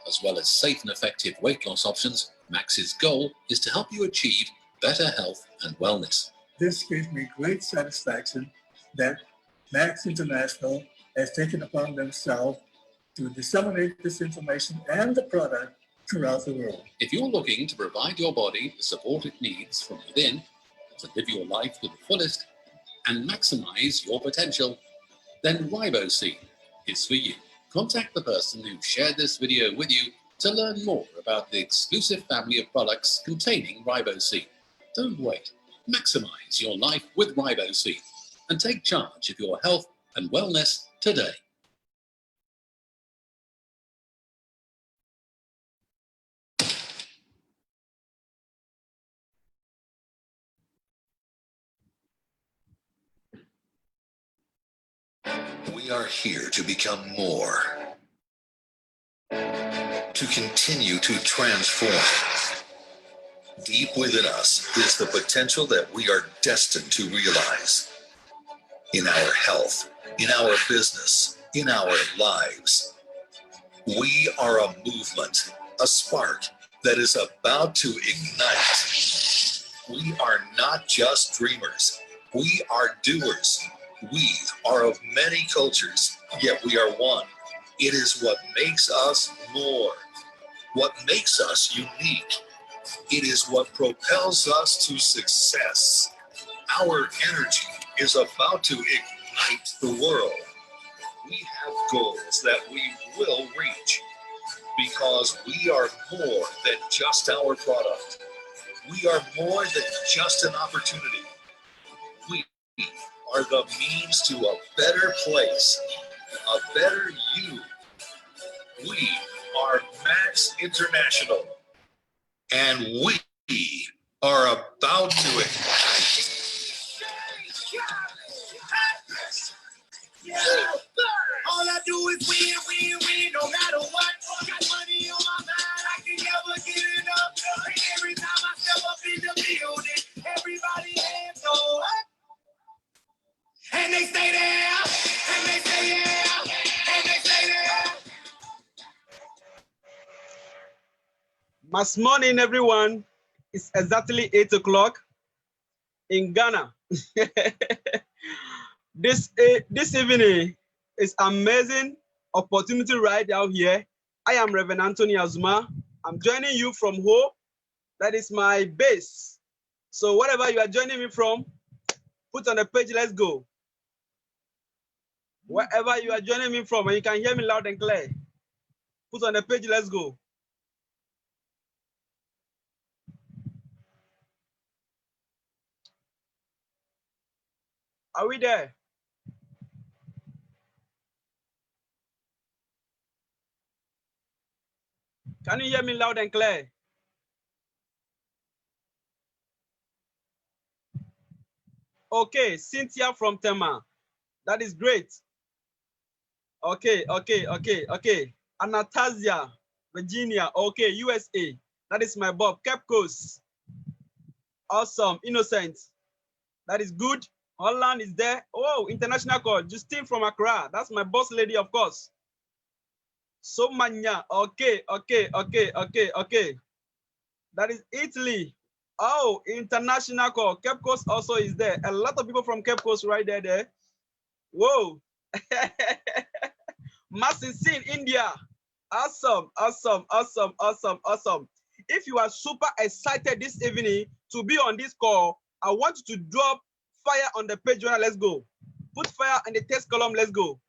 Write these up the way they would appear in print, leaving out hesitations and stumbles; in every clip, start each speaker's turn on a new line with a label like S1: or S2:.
S1: as well as safe and effective weight loss options, Max's goal is to help you achieve better health and wellness.
S2: This gives me great satisfaction that Max International has taken upon themselves to disseminate this information and the product throughout the world.
S1: If you're looking to provide your body the support it needs from within to live your life to the fullest and maximize your potential, then Ribocene is for you. Contact the person who shared this video with you to learn more about the exclusive family of products containing Ribocene. Don't wait. Maximize your life with Ribocene and take charge of your health and wellness today.
S3: We are here to become more, to continue to transform. Deep within us is the potential that we are destined to realize. In our health, in our business, in our lives. We are a movement, a spark that is about to ignite. We are not just dreamers, we are doers. We are of many cultures, yet we are one. It is what makes us more, what makes us unique. It is what propels us to success. Our energy is about to ignite the world. We have goals that we will reach because we are more than just our product. We are more than just an opportunity. We are the means to a better place, a better you. We are Max International, and we are about to ignite.
S4: All I do is win, win, win, no matter what. Got money on my mind, I can never get enough. And every time I step up in the building, everybody hands go up. And they stay there, and they stay there, and they stay there.
S5: Mass morning, everyone. It's exactly 8 o'clock in Ghana. This evening is amazing opportunity right out here. I am Reverend Anthony Azuma. I'm joining you from home. That is my base. So whatever you are joining me from, put on the page, let's go. Wherever you are joining me from, and you can hear me loud and clear, put on the page, let's go. Are we there? Can you hear me loud and clear? Okay, Cynthia from Tema. That is great. Okay. Anastasia, Virginia. Okay, USA. That is my Bob. Cape Coast. Awesome. Innocent. That is good. Holland is there. Oh, international call. Justine from Accra. That's my boss lady, of course. Somanya. Okay. That is Italy. Oh, international call. Cape Coast also is there. A lot of people from Cape Coast right there. Whoa. Massive India. Awesome. If you are super excited this evening to be on this call, I want you to drop fire on the page. Let's go. Put fire in the text column. Let's go.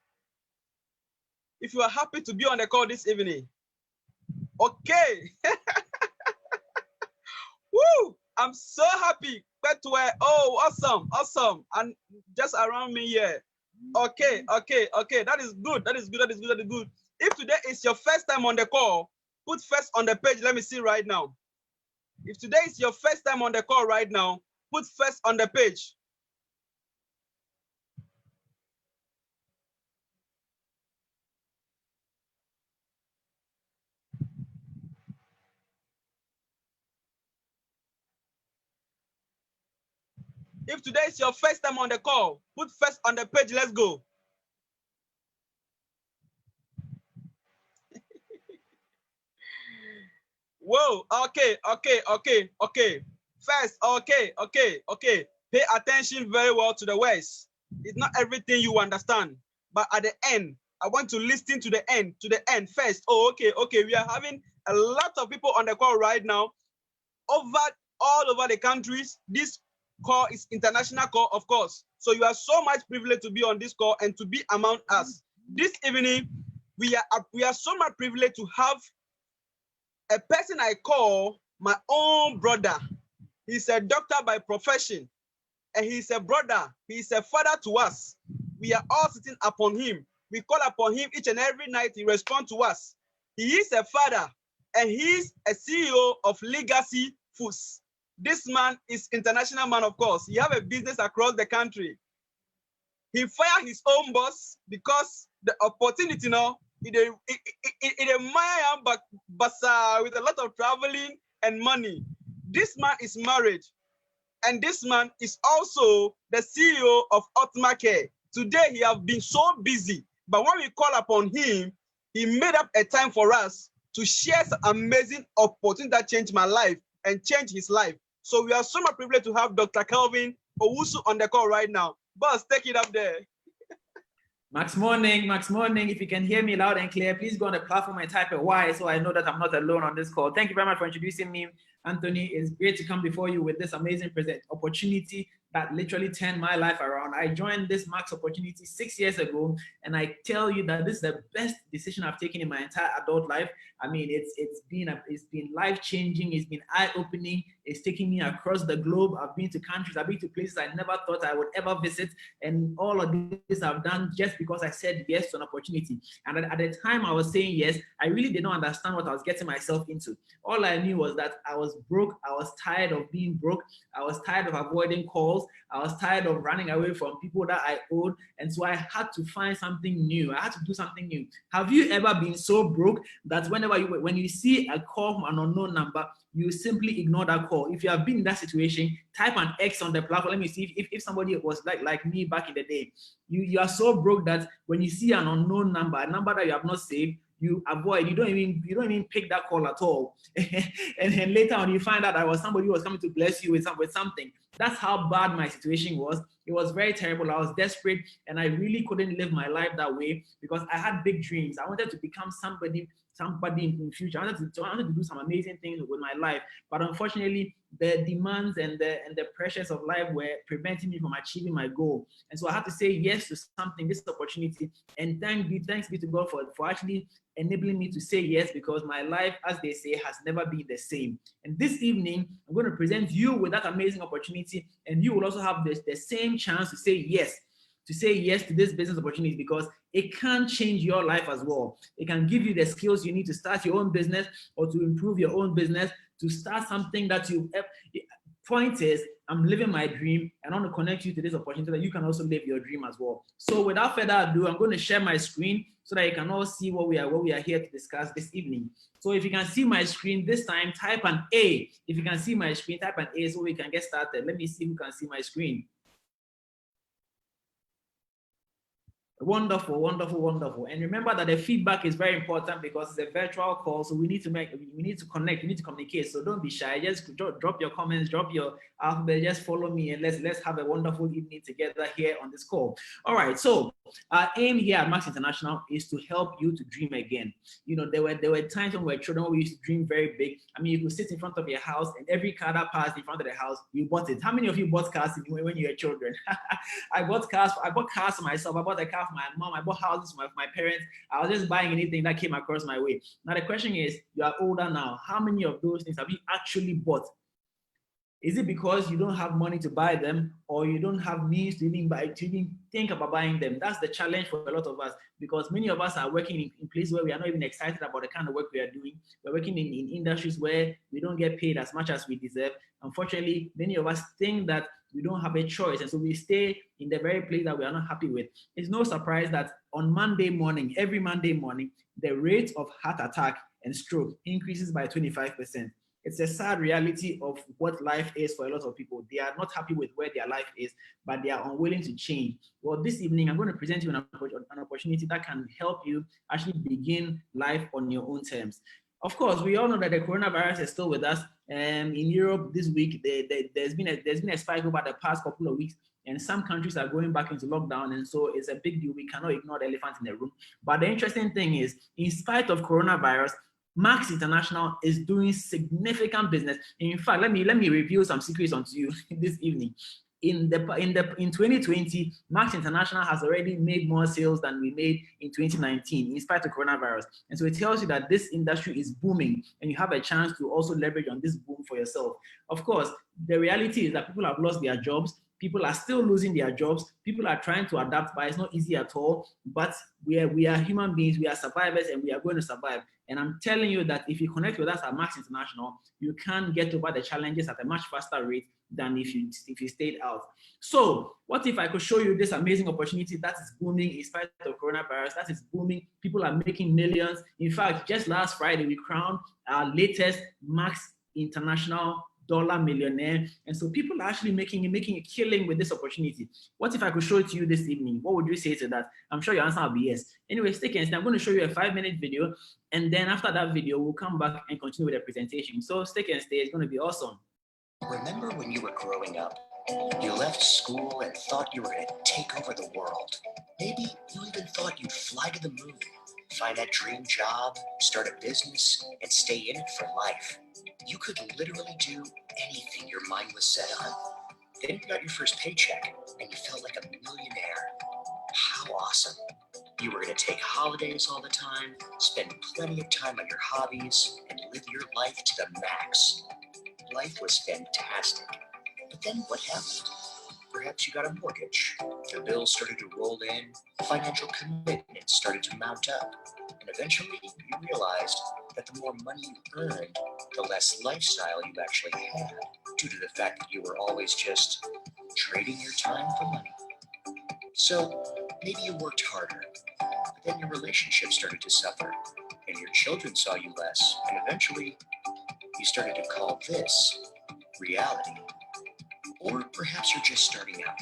S5: If you are happy to be on the call this evening. Okay. Woo! I'm so happy. Oh, awesome. And just around me here. Okay. That is good. If today is your first time on the call, put first on the page. Let me see right now. If today is your first time on the call right now, put first on the page. If today is your first time on the call, put first on the page. Let's go. Whoa, okay. First, okay. Pay attention very well to the words. It's not everything you understand, but at the end, I want to listen to the end, first. Oh, okay. We are having a lot of people on the call right now, all over the countries. This call is international call, of course. So you are so much privileged to be on this call and to be among us. This evening, we are so much privileged to have a person I call my own brother. He's a doctor by profession, and he's a brother. He's a father to us. We are all sitting upon him. We call upon him each and every night. He responds to us. He is a father, and he's a CEO of Legacy Foods. This man is international man, of course. He have a business across the country. He fired his own boss because the opportunity now, it but with a lot of traveling and money. This man is married, and this man is also the CEO of Ultima Care. Today he has been so busy, but when we call upon him, he made up a time for us to share some amazing opportunity that changed my life and changed his life. So we are so much privileged to have Dr. Kelvin Owusu on the call right now. Boss, take it up there.
S6: Max Morning. If you can hear me loud and clear, please go on the platform and type a Y so I know that I'm not alone on this call. Thank you very much for introducing me, Anthony. It's great to come before you with this amazing opportunity that literally turned my life around. I joined this Max opportunity 6 years ago, and I tell you that this is the best decision I've taken in my entire adult life. I mean, it's been life-changing. It's been eye-opening. It's taking me across the globe. I've been to countries. I've been to places I never thought I would ever visit, and all of this I've done just because I said yes to an opportunity. And at the time I was saying yes, I really did not understand what I was getting myself into. All I knew was that I was broke. I was tired of being broke. I was tired of avoiding calls. I was tired of running away from people that I owed. And so I had to find something new. I had to do something new. Have you ever been so broke that when you see a call from an unknown number, you simply ignore that call? If you have been in that situation, type an X on the platform. Let me see if somebody was like me back in the day. You are so broke that when you see an unknown number, a number that you have not saved, you avoid, you don't even pick that call at all. and then later on you find out that was somebody who was coming to bless you with something. That's how bad my situation was. It was very terrible. I was desperate, and I really couldn't live my life that way because I had big dreams. I wanted to become somebody in the future. I wanted to do some amazing things with my life, but unfortunately, the demands and the pressures of life were preventing me from achieving my goal. And so I had to say yes to something, this opportunity, and thanks be to God for actually enabling me to say yes, because my life, as they say, has never been the same. And this evening, I'm going to present you with that amazing opportunity, and you will also have the same chance to say yes to this business opportunity, because it can change your life as well. It can give you the skills you need to start your own business or to improve your own business, to start something that you. Point is, I'm living my dream, and I want to connect you to this opportunity that you can also live your dream as well. So without further ado, I'm going to share my screen so that you can all see what we are here to discuss this evening. So if you can see my screen this time, type an A. If you can see my screen, type an A so we can get started. Let me see who can see my screen. Wonderful. And remember that the feedback is very important because it's a virtual call, so we need to connect, we need to communicate. So don't be shy. Just drop your comments, drop your alphabet, just follow me, and let's have a wonderful evening together here on this call. All right. So our aim here at Max International is to help you to dream again. You know, there were times when we were children we used to dream very big. I mean, you could sit in front of your house, and every car that passed in front of the house, you bought it. How many of you bought cars when you were children? I bought cars for myself. I bought a car for my mom. I bought houses for my parents. I was just buying anything that came across my way. Now the question is, you are older now. How many of those things have you actually bought? Is it because you don't have money to buy them, or you don't have means to even think about buying them? That's the challenge for a lot of us, because many of us are working in places where we are not even excited about the kind of work we are doing. We're working in industries where we don't get paid as much as we deserve. Unfortunately, many of us think that we don't have a choice, and so we stay in the very place that we are not happy with. It's no surprise that on Monday morning, every Monday morning, the rate of heart attack and stroke increases by 25%. It's a sad reality of what life is for a lot of people. They are not happy with where their life is, but they are unwilling to change. Well, this evening, I'm going to present you an opportunity that can help you actually begin life on your own terms. Of course, we all know that the coronavirus is still with us. In Europe this week, there's been a spike over the past couple of weeks, and some countries are going back into lockdown, and so it's a big deal. We cannot ignore the elephant in the room. But the interesting thing is, in spite of coronavirus, Max International is doing significant business. In fact, let me reveal some secrets onto you this evening. In 2020, Max International has already made more sales than we made in 2019, in spite of coronavirus. And so it tells you that this industry is booming, and you have a chance to also leverage on this boom for yourself. Of course, the reality is that people have lost their jobs. People are still losing their jobs. People are trying to adapt, but it's not easy at all. But we are human beings. We are survivors, and we are going to survive. And I'm telling you that if you connect with us at Max International, you can get over the challenges at a much faster rate than if you stayed out. So what if I could show you this amazing opportunity that is booming in spite of coronavirus? That is booming. People are making millions. In fact, just last Friday, we crowned our latest Max International dollar millionaire. And so people are actually making a killing with this opportunity. What if I could show it to you this evening? What would you say to that? I'm sure your answer will be yes. Anyway, stay tuned. I'm going to show you a 5-minute video. And then after that video, we'll come back and continue with the presentation. So stay and stay. It's going to be awesome.
S7: Remember when you were growing up? You left school and thought you were going to take over the world. Maybe you even thought you'd fly to the moon, find that dream job, start a business, and stay in it for life. You could literally do anything your mind was set on. Then you got your first paycheck, and you felt like a millionaire. How awesome. You were going to take holidays all the time, spend plenty of time on your hobbies, and live your life to the max. Life was fantastic. But then what happened? Perhaps you got a mortgage. The bills started to roll in, financial commitments started to mount up, and eventually you realized that the more money you earned, the less lifestyle you actually had, due to the fact that you were always just trading your time for money. So maybe you worked harder, but then your relationship started to suffer, and your children saw you less, and eventually you started to call this reality. Or perhaps you're just starting out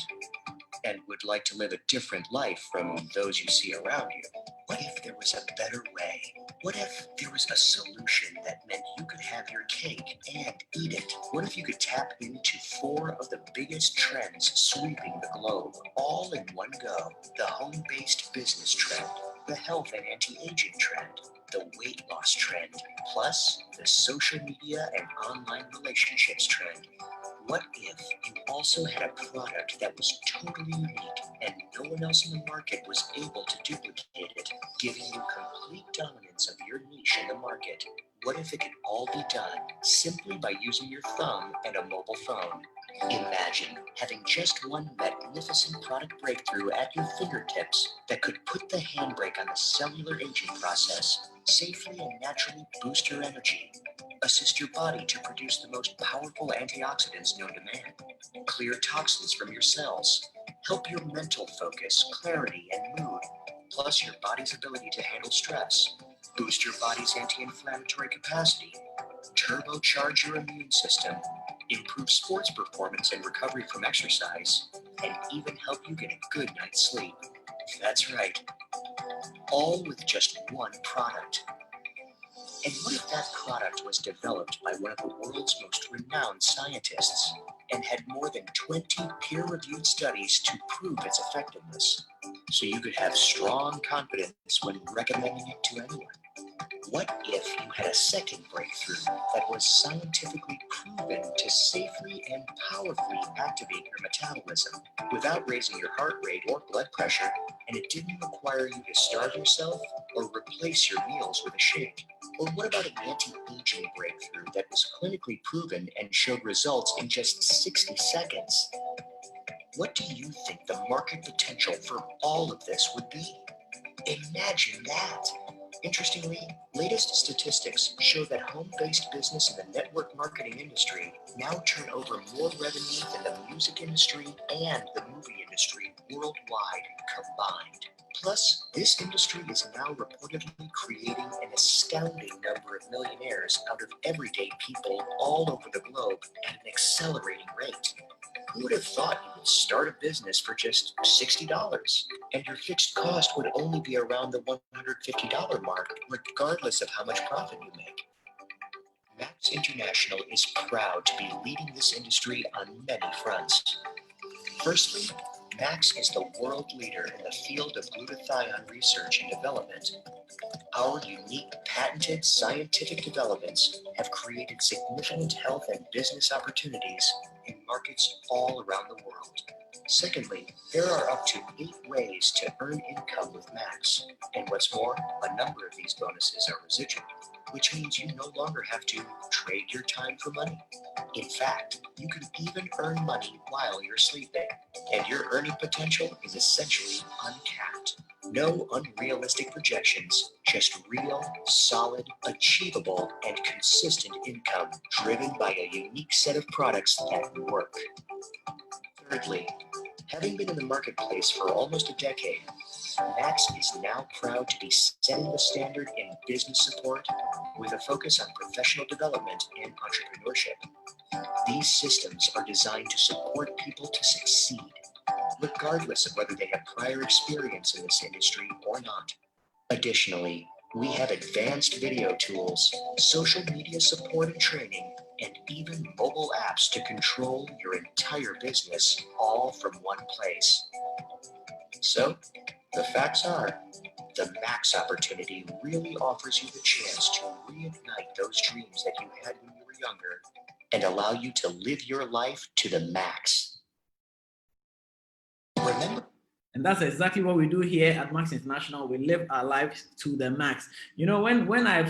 S7: and would like to live a different life from those you see around you. What if there was a better way? What if there was a solution that meant you could have your cake and eat it? What if you could tap into 4 of the biggest trends sweeping the globe, all in one go? The home-based business trend, the health and anti-aging trend, the weight loss trend, plus the social media and online relationships trend. What if you also had a product that was totally unique and no one else in the market was able to duplicate it, giving you complete dominance of your niche in the market? What if it could all be done simply by using your thumb and a mobile phone? Imagine having just one magnificent product breakthrough at your fingertips that could put the handbrake on the cellular aging process, safely and naturally boost your energy, assist your body to produce the most powerful antioxidants known to man, clear toxins from your cells, help your mental focus, clarity, and mood, plus your body's ability to handle stress, boost your body's anti-inflammatory capacity, turbocharge your immune system, improve sports performance and recovery from exercise, and even help you get a good night's sleep. That's right. All with just one product. And what if that product was developed by one of the world's most renowned scientists and had more than 20 peer-reviewed studies to prove its effectiveness, so you could have strong confidence when recommending it to anyone? What if you had a second breakthrough that was scientifically proven to safely and powerfully activate your metabolism without raising your heart rate or blood pressure, and it didn't require you to starve yourself or replace your meals with a shake? Or what about an anti-aging breakthrough that was clinically proven and showed results in just 60 seconds? What do you think the market potential for all of this would be? Imagine that. Interestingly, latest statistics show that home-based business in the network marketing industry now turn over more revenue than the music industry and the movie industry worldwide combined. Plus, this industry is now reportedly creating an astounding number of millionaires out of everyday people all over the globe at an accelerating rate. Who would have thought you would start a business for just $60 and your fixed cost would only be around the $150 mark, regardless of how much profit you make? Max International is proud to be leading this industry on many fronts. Firstly, Max is the world leader in the field of glutathione research and development. Our unique patented scientific developments have created significant health and business opportunities in markets all around the world. Secondly, there are up to 8 ways to earn income with Max. And what's more, a number of these bonuses are residual, which means you no longer have to trade your time for money. In fact, you can even earn money while you're sleeping, and your earning potential is essentially uncapped. No unrealistic projections, just real, solid, achievable, and consistent income driven by a unique set of products that work. Thirdly, having been in the marketplace for almost a decade, Max is now proud to be setting the standard in business support with a focus on professional development and entrepreneurship. These systems are designed to support people to succeed, regardless of whether they have prior experience in this industry or not. Additionally, we have advanced video tools, social media support and training, and even mobile apps to control your entire business, all from one place. So, the facts are, the Max opportunity really offers you the chance to reignite those dreams that you had when you were younger and allow you to live your life to the max. Remember?
S6: And that's exactly what we do here at Max International. We live our lives to the max. You know, when I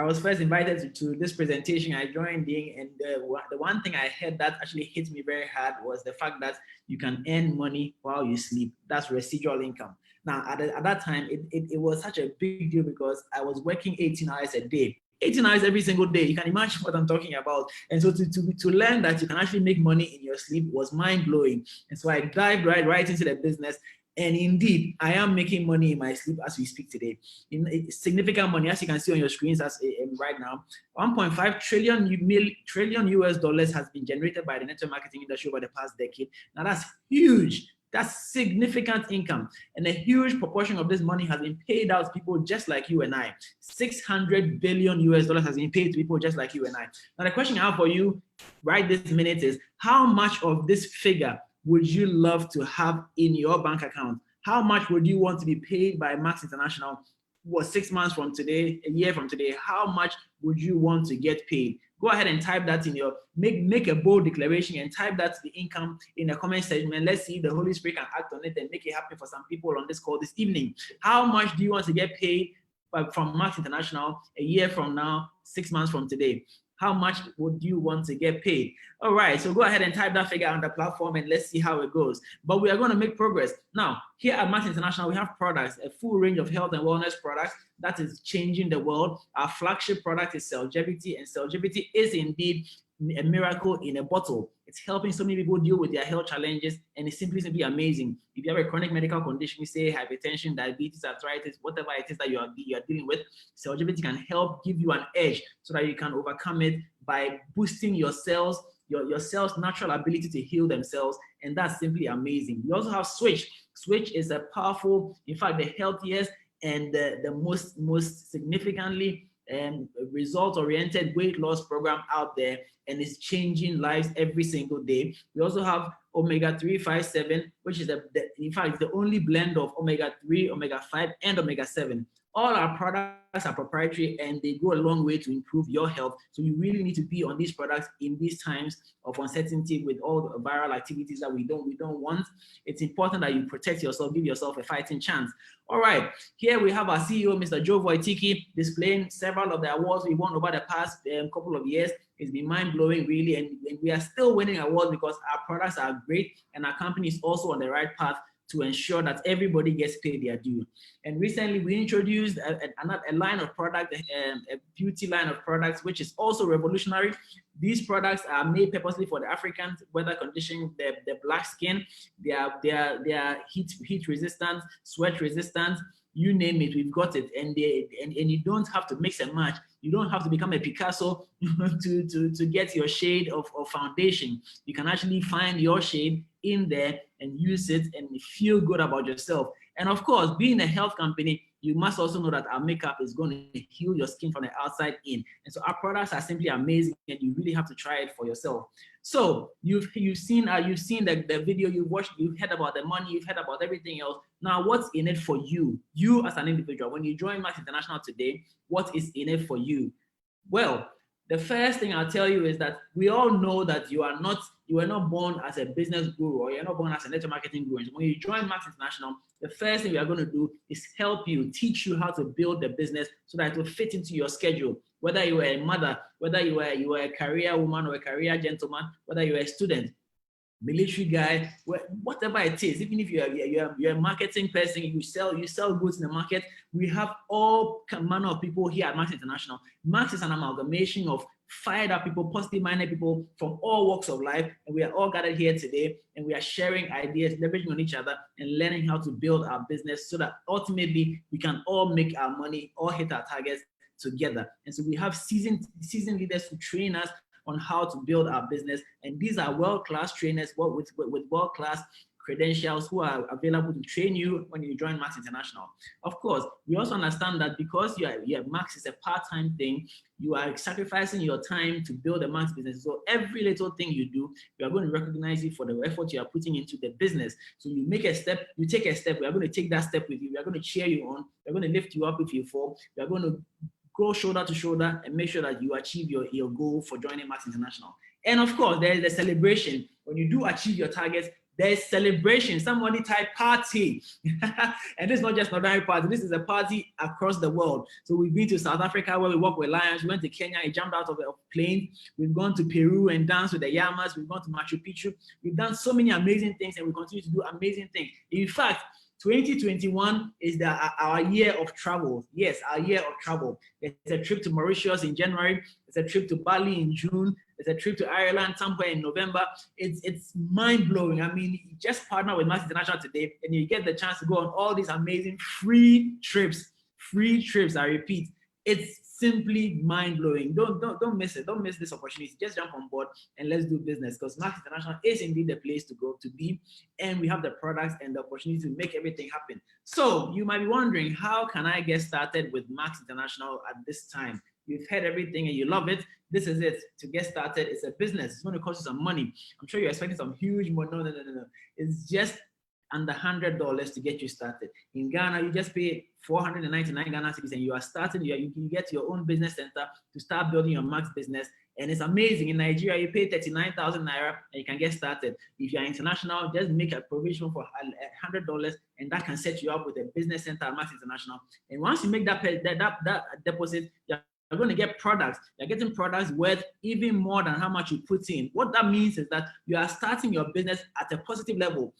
S6: was first invited to this presentation, I joined in, and the one thing I heard that actually hit me very hard was the fact that you can earn money while you sleep. That's residual income. Now, at that time, it was such a big deal because I was working 18 hours a day. 18 hours every single day. You can imagine what I'm talking about. And so to learn that you can actually make money in your sleep was mind-blowing. And so I dived right into the business. And indeed, I am making money in my sleep as we speak today. Significant money, as you can see on your screens right now. 1.5 trillion US dollars has been generated by the network marketing industry over the past decade. Now that's huge. That's significant income. And a huge proportion of this money has been paid out to people just like you and I. 600 billion US dollars has been paid to people just like you and I. Now the question I have for you right this minute is, how much of this figure would you love to have in your bank account? How much would you want to be paid by Max International? 6 months from today, a year from today, how much would you want to get paid? Go ahead and type that in your, make a bold declaration and type that to the income in the comment section, and let's see if the Holy Spirit can act on it and make it happen for some people on this call this evening. How much do you want to get paid from Max International a year from now, 6 months from today? How much would you want to get paid? All right, so go ahead and type that figure on the platform and let's see how it goes. But we are going to make progress. Now, here at Max International, we have products, a full range of health and wellness products that is changing the world. Our flagship product is Cellgevity, and Cellgevity is indeed a miracle in a bottle. It's helping so many people deal with their health challenges, and it's simply amazing. If you have a chronic medical condition, you say hypertension, diabetes, arthritis, whatever it is that you are dealing with, Cellgevity can help give you an edge so that you can overcome it by boosting your cells, your cells' natural ability to heal themselves, and that's simply amazing. We also have Switch. Switch is a powerful, in fact, the healthiest and the most significantly result-oriented weight loss program out there, and it's changing lives every single day. We also have Omega-357, which is in fact the only blend of omega-3, omega-5, and omega-7. All our products are proprietary and they go a long way to improve your health. So you really need to be on these products in these times of uncertainty with all the viral activities that we don't want. It's important that you protect yourself, give yourself a fighting chance. All right, here we have our CEO, Mr. Joe Wojcicki, displaying several of the awards we won over the past couple of years. It's been mind-blowing, really, and we are still winning awards because our products are great and our company is also on the right path to ensure that everybody gets paid their due. And recently we introduced a line of product, a beauty line of products, which is also revolutionary. These products are made purposely for the African weather condition, the black skin. They are heat resistant, sweat resistant, you name it, we've got it. And you don't have to mix and match. You don't have to become a Picasso to get your shade of foundation. You can actually find your shade in there and use it and feel good about yourself. And of course, being a health company, you must also know that our makeup is going to heal your skin from the outside in. And so our products are simply amazing, and you really have to try it for yourself. So you've seen the video, you've watched, you've heard about the money, you've heard about everything else. Now, what's in it for you? You as an individual, when you join Max International today, what is in it for you? Well, the first thing I'll tell you is that we all know that you were not born as a business guru, or you're not born as a network marketing guru. So when you join Max International, the first thing we are going to do is help you, teach you how to build the business so that it will fit into your schedule. Whether you were a mother, whether you were a career woman or a career gentleman, whether you're a student, military guy, whatever it is, even if you're a marketing person, you sell goods in the market, we have all manner of people here at Max International. Max is an amalgamation of fired up people, positive-minded people from all walks of life, and we are all gathered here today, and we are sharing ideas, leveraging on each other, and learning how to build our business so that ultimately we can all make our money, all hit our targets together. And so we have seasoned leaders who train us on how to build our business, and these are world-class trainers with world-class credentials who are available to train you when you join Max International. Of course, we also understand that because Max is a part-time thing, you are sacrificing your time to build a Max business. So every little thing you do, we are going to recognize you for the effort you are putting into the business. So you make a step, you take a step, we are going to take that step with you. We are going to cheer you on. We are going to lift you up if you fall. We are going to go shoulder to shoulder and make sure that you achieve your goal for joining Max International. And of course, there is a celebration. When you do achieve your targets, there's celebration. Somebody type party. And this is not just an ordinary party. This is a party across the world. So we've been to South Africa where we work with lions. We went to Kenya, he jumped out of a plane. We've gone to Peru and danced with the llamas. We've gone to Machu Picchu. We've done so many amazing things, and we continue to do amazing things. In fact, 2021 is our year of travel. Yes, our year of travel. There's a trip to Mauritius in January. There's a trip to Bali in June. There's a trip to Ireland somewhere in November. It's mind-blowing. I mean, you just partner with Max International today, and you get the chance to go on all these amazing free trips. Free trips, I repeat. It's simply mind-blowing. Don't miss it. Don't miss this opportunity. Just jump on board and let's do business, because Max International is indeed the place to go to be, and we have the products and the opportunity to make everything happen. So you might be wondering, how can I get started with Max International at this time? You've heard everything and you love it. This is it. To get started, it's a business. It's going to cost you some money. I'm sure you're expecting some huge money. No. It's just under $100 to get you started. In Ghana, you just pay 499 Ghana cedis and you are starting. You can get your own business center to start building your Max business. And it's amazing. In Nigeria, you pay 39,000 Naira and you can get started. If you're international, just make a provision for $100 and that can set you up with a business center at Max International. And once you make that deposit, you're going to get products. You're getting products worth even more than how much you put in. What that means is that you are starting your business at a positive level.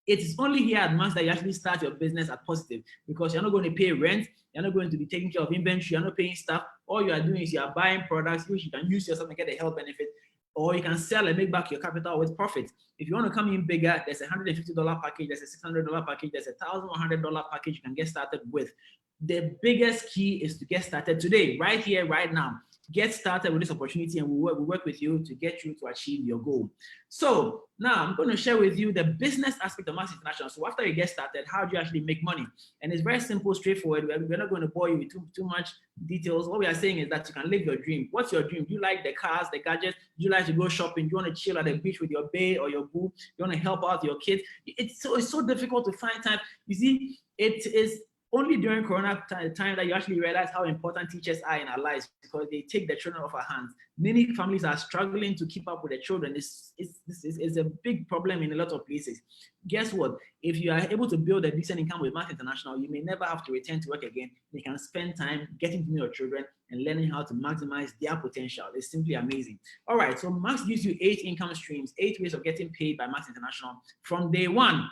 S6: It is only here at Max that you actually start your business at positive, because you're not going to pay rent, you're not going to be taking care of inventory, you're not paying staff. All you are doing is you are buying products which you can use yourself and get a health benefit, or you can sell and make back your capital with profit. If you want to come in bigger, there's a $150 package, there's a $600 package, there's a $1,100 package you can get started with. The biggest key is to get started today, right here, right now. Get started with this opportunity, and we work with you to get you to achieve your goal. So now I'm going to share with you the business aspect of Max International. So after you get started, how do you actually make money? And it's very simple, straightforward. We're not going to bore you with too much details. What we are saying is that you can live your dream. What's your dream? Do you like the cars, the gadgets? Do you like to go shopping? Do you want to chill at the beach with your bae or your boo? You want to help out your kids? It's so difficult to find time. You see, it is only during Corona time that you actually realize how important teachers are in our lives, because they take the children off our hands. Many families are struggling to keep up with their children. This is a big problem in a lot of places. Guess what? If you are able to build a decent income with Max International, you may never have to return to work again. You can spend time getting to know your children and learning how to maximize their potential. It's simply amazing. All right, so Max gives you 8 income streams, 8 ways of getting paid by Max International from day one.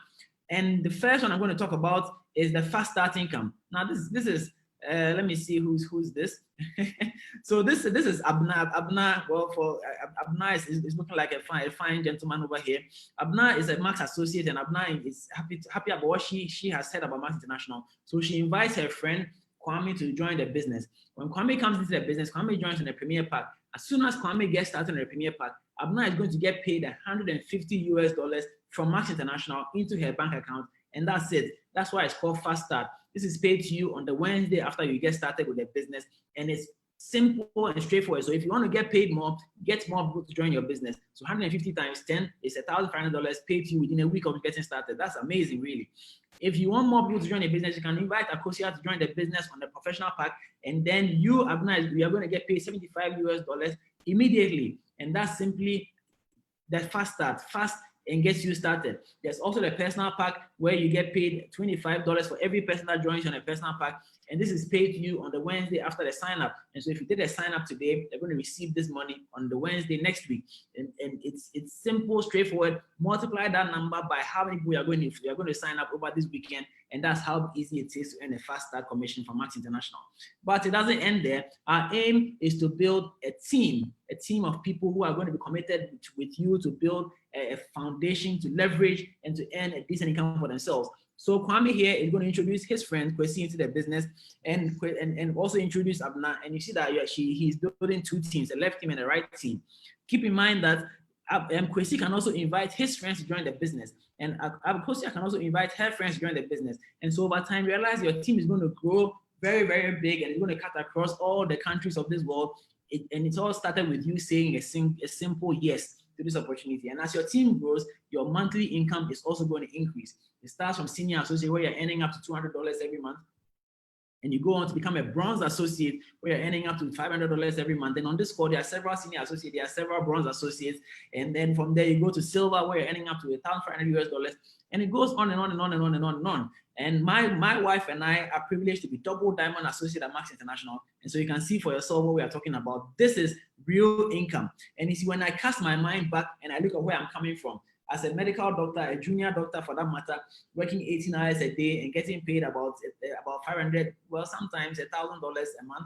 S6: And the first one I'm going to talk about is the fast start income. Now this is let me see who's this. So this is Abna. Abna, well, for Abna is looking like a fine gentleman over here. Abna is a Max associate, and Abna is happy about what she has said about Max International. So she invites her friend Kwame to join the business. When Kwame comes into the business, Kwame joins in the Premier Pack. As soon as Kwame gets started in the Premier Pack, Abna is going to get paid $150 from Max International into her bank account, and that's it. That's why it's called Fast Start. This is paid to you on the Wednesday after you get started with the business, and it's simple and straightforward. So if you want to get paid more, get more people to join your business. So 150 times 10 is $1,500 paid to you within a week of getting started. That's amazing, really. If you want more people to join the business, you can invite Akosia to join the business on the professional pack, and then you, Abna, we are going to get paid $75 immediately, and that's simply that fast start, fast and gets you started. There's also the personal pack where you get paid $25 for every person that joins you on a personal pack. And this is paid to you on the Wednesday after the sign up. And so if you did a sign up today, they're going to receive this money on the Wednesday next week. And it's simple, straightforward. Multiply that number by how many people you are going to sign up over this weekend. And that's how easy it is to earn a fast start commission from Max International. But it doesn't end there. Our aim is to build a team of people who are going to be committed with you to build a foundation to leverage and to earn a decent income for themselves. So Kwame here is going to introduce his friend Kwesi into the business, and also introduce Abna. And you see that he's building two teams, a left team and a right team. Keep in mind that Kwesi can also invite his friends to join the business, and Akosia can also invite her friends to join the business. And so over time, realize your team is going to grow very, very big, and it's going to cut across all the countries of this world. And it's all started with you saying a simple yes to this opportunity. And as your team grows, your monthly income is also going to increase. It starts from senior associate where you're earning up to $200 every month. And you go on to become a bronze associate where you're earning up to $500 every month. And on this call, there are several senior associates, there are several bronze associates. And then from there, you go to silver where you're earning up to $1,500. And it goes on and on and on and on and on and on. And my wife and I are privileged to be double diamond associate at Max International. And so you can see for yourself what we are talking about. This is real income. And you see, when I cast my mind back and I look at where I'm coming from, as a medical doctor, a junior doctor for that matter, working 18 hours a day and getting paid about 500, well, sometimes $1,000 a month,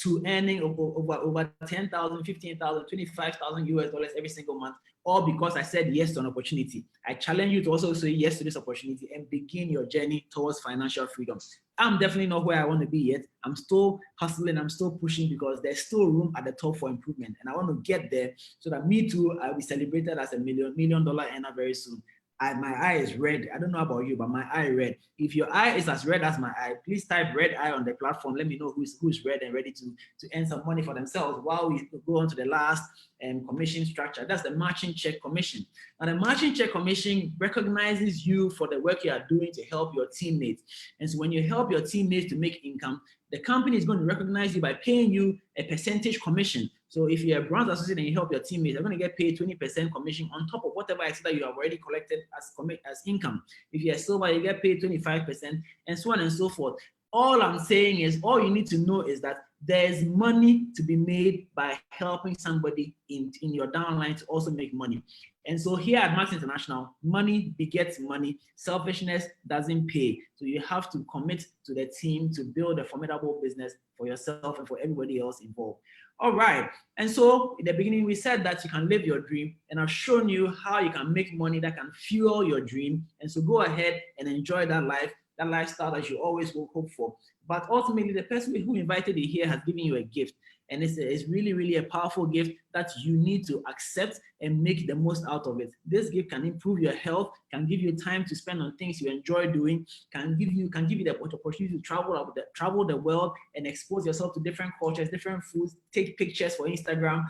S6: to earning over 10,000, 15,000, 25,000 US dollars every single month, all because I said yes to an opportunity. I challenge you to also say yes to this opportunity and begin your journey towards financial freedom. I'm definitely not where I want to be yet. I'm still hustling, I'm still pushing because there's still room at the top for improvement. And I want to get there so that me too, I'll be celebrated as a million dollar earner very soon. My eye is red. I don't know about you, but my eye is red. If your eye is as red as my eye, please type red eye on the platform. Let me know who's red and ready to earn some money for themselves while we go on to the last commission structure. That's the matching check commission. And the matching check commission recognizes you for the work you are doing to help your teammates. And so when you help your teammates to make income, the company is going to recognize you by paying you a percentage commission. So if you're a bronze associate and you help your teammates, you're going to get paid 20% commission on top of whatever extra you have already collected as income. If you're silver, you get paid 25%, and so on and so forth. All I'm saying is, all you need to know is that there's money to be made by helping somebody in your downline to also make money. And so here at Max International, money begets money. Selfishness doesn't pay. So you have to commit to the team to build a formidable business for yourself and for everybody else involved. All right. And so in the beginning, we said that you can live your dream, and I've shown you how you can make money that can fuel your dream. And so go ahead and enjoy that life, that lifestyle that you always will hope for. But ultimately, the person who invited you here has given you a gift. And it's really, really a powerful gift that you need to accept and make the most out of it. This gift can improve your health, can give you time to spend on things you enjoy doing, can give you the opportunity to travel the world and expose yourself to different cultures, different foods, take pictures for Instagram.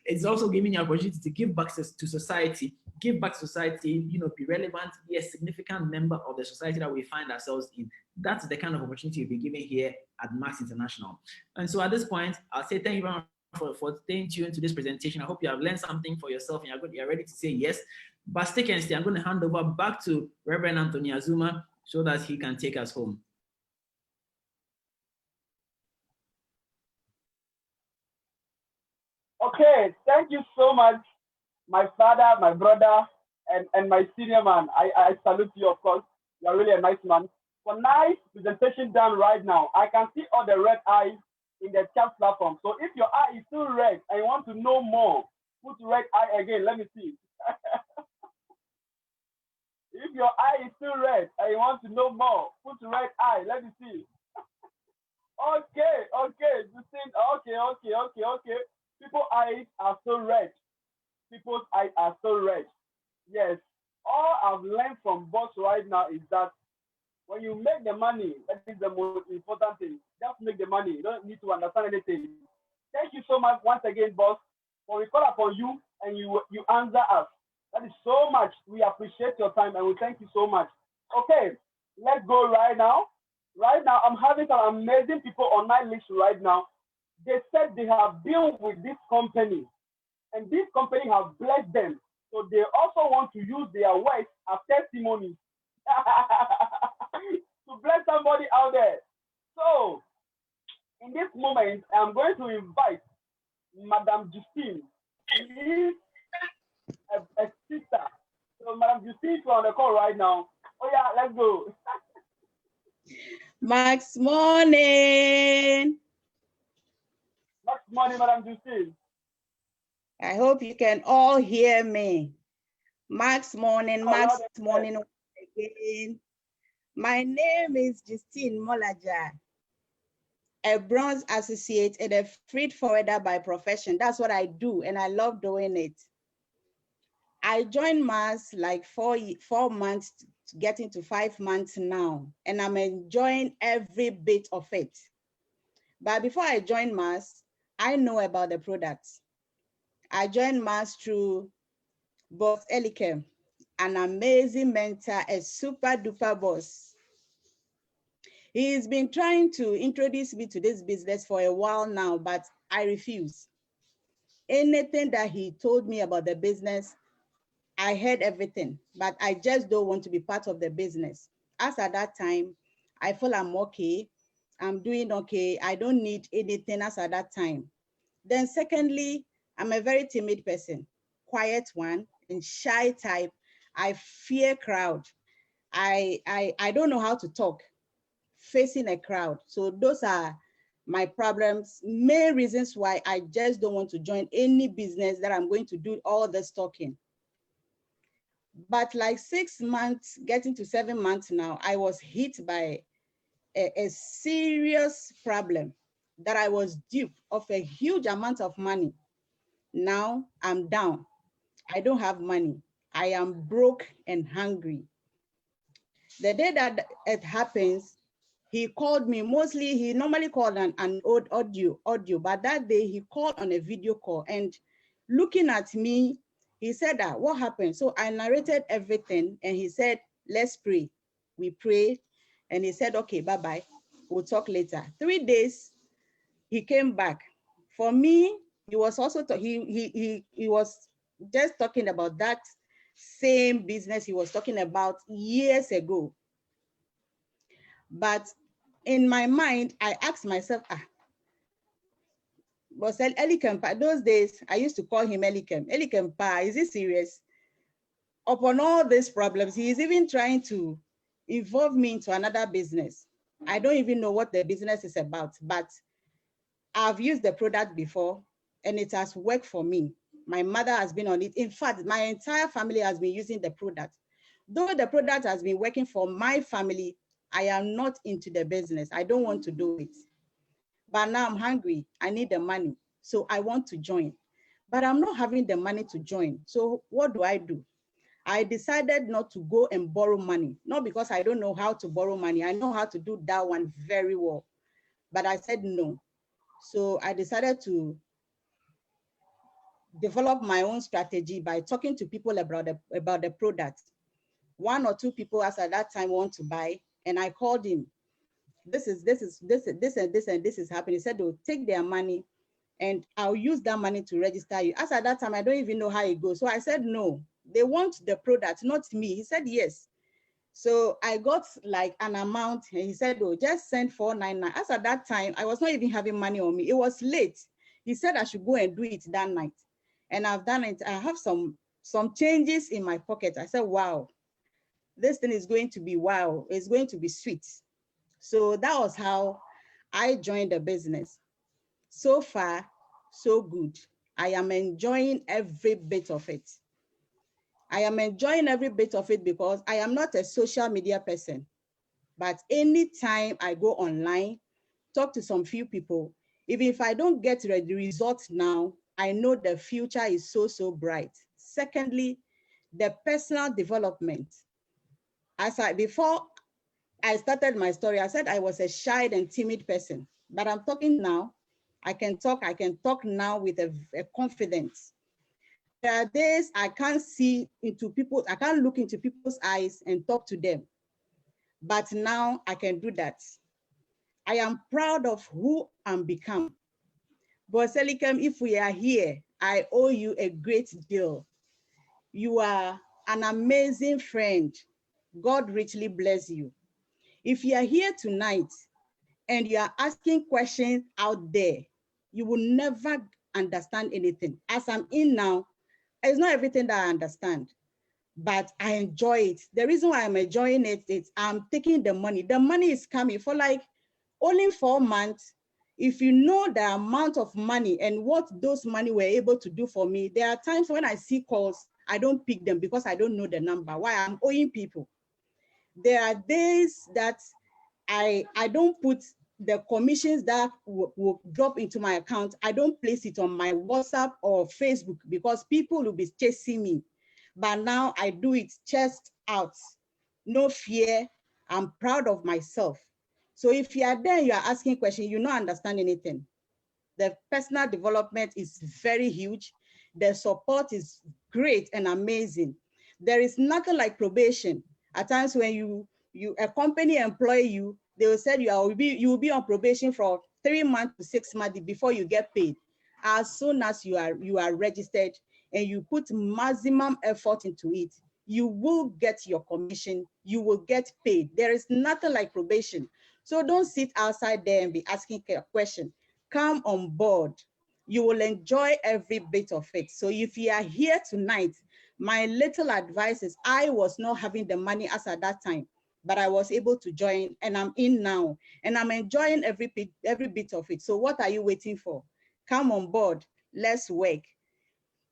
S6: It's also giving you an opportunity to give back to society, be relevant, be a significant member of the society that we find ourselves in. That's the kind of opportunity you'll be given here at Max International. And so at this point, I'll say thank you very much for staying tuned to this presentation. I hope you have learned something for yourself and you're ready to say yes. But stick and stay. I'm going to hand over back to Reverend Anthony Azuma so that he can take us home.
S5: Okay, thank you so much, my father, my brother, and my senior man. I salute you, of course. You're really a nice man. For nice presentation done right now, I can see all the red eyes in the chat platform. So if your eye is still red and you want to know more, put red eye again. Let me see. If your eye is still red and you want to know more, put red eye. Let me see. Okay. People's eyes are so red. People's eyes are so red. Yes. All I've learned from boss right now is that When you make the money, that is the most important thing. Just make the money. You don't need to understand anything. Thank you so much once again, boss, for we call upon you and you answer us. That is so much. We appreciate your time and we thank you so much. Okay, let's go right now. Right now, I'm having some amazing people on my list right now. They said they have been with this company and this company has blessed them. So they also want to use their words as testimony to bless somebody out there. So in this moment, I'm going to invite Madam Justine. She is a sister. So Madam Justine, you're on the call right now. Oh yeah, let's go.
S8: Max morning.
S5: Max morning, Madam Justine.
S8: I hope you can all hear me. Max morning, Max morning again. My name is Justine Molaja, a bronze associate and a freight forwarder by profession. That's what I do, and I love doing it. I joined MAS like 4 months, getting to 5 months now, and I'm enjoying every bit of it. But before I joined MAS, I know about the products. I joined MAS through Boss Elikem, an amazing mentor, a super duper boss. He's been trying to introduce me to this business for a while now, but I refuse. Anything that he told me about the business, I heard everything, but I just don't want to be part of the business. As at that time, I feel I'm okay. I'm doing okay. I don't need anything as at that time. Then secondly, I'm a very timid person, quiet one and shy type. I fear crowd. I don't know how to talk facing a crowd. So those are my problems, main reasons why I just don't want to join any business that I'm going to do all this talking. But like 6 months, getting to 7 months now, I was hit by a serious problem that I was due of a huge amount of money. Now I'm down. I don't have money. I am broke and hungry. The day that it happens, he called me. Mostly, he normally called an old audio, but that day he called on a video call and looking at me, he said that, what happened? So I narrated everything and he said, let's pray. We prayed and he said, okay, bye-bye. We'll talk later. 3 days, he came back. For me, he was also, he was just talking about that same business he was talking about years ago. But in my mind, I asked myself, was Elikempa, those days, I used to call him Elikem. Elikempa, is he serious? Upon all these problems, he is even trying to involve me into another business. I don't even know what the business is about, but I've used the product before and it has worked for me. My mother has been on it. In fact, my entire family has been using the product. Though the product has been working for my family, I am not into the business. I don't want to do it. But now I'm hungry. I need the money. So I want to join. But I'm not having the money to join. So what do? I decided not to go and borrow money. Not because I don't know how to borrow money. I know how to do that one very well. But I said no. So I decided to develop my own strategy by talking to people about the product. 1 or 2 people as at that time want to buy, and I called him. This is happening. He said they'll take their money and I'll use that money to register you. As at that time, I don't even know how it goes. So I said, no, they want the product, not me. He said, yes. So I got like an amount and he said, oh, just send 499. As at that time, I was not even having money on me. It was late. He said I should go and do it that night. And I've done it. I have some changes in my pocket. I said, wow, this thing is going to be wow. It's going to be sweet. So that was how I joined the business. So far, so good. I am enjoying every bit of it. I am enjoying every bit of it because I am not a social media person. But anytime I go online, talk to some few people, even if I don't get the results now, I know the future is so, so bright. Secondly, the personal development. Before I started my story. I said I was a shy and timid person, but I'm talking now. I can talk now with a confidence. There are days I can't I can't look into people's eyes and talk to them. But now I can do that. I am proud of who I'm become. But Selicam, if we are here, I owe you a great deal. You are an amazing friend. God richly bless you. If you are here tonight and you are asking questions out there, you will never understand anything. As I'm in now, it's not everything that I understand, but I enjoy it. The reason why I'm enjoying it is I'm taking the money. The money is coming for like only 4 months. If you know the amount of money and what those money were able to do for me, there are times when I see calls, I don't pick them because I don't know the number. Why? I'm owing people. There are days that I don't put the commissions that will drop into my account. I don't place it on my WhatsApp or Facebook because people will be chasing me. But now I do it chest out, no fear. I'm proud of myself. So if you are there, you are asking questions, you don't understand anything. The personal development is very huge. The support is great and amazing. There is nothing like probation. At times when a company employ you, they will say you will be on probation for 3 months to 6 months before you get paid. As soon as you are registered and you put maximum effort into it, you will get your commission, you will get paid. There is nothing like probation. So don't sit outside there and be asking a question. Come on board. You will enjoy every bit of it. So if you are here tonight, my little advice is I was not having the money as at that time, but I was able to join and I'm in now and I'm enjoying every bit of it. So what are you waiting for? Come on board. Let's work.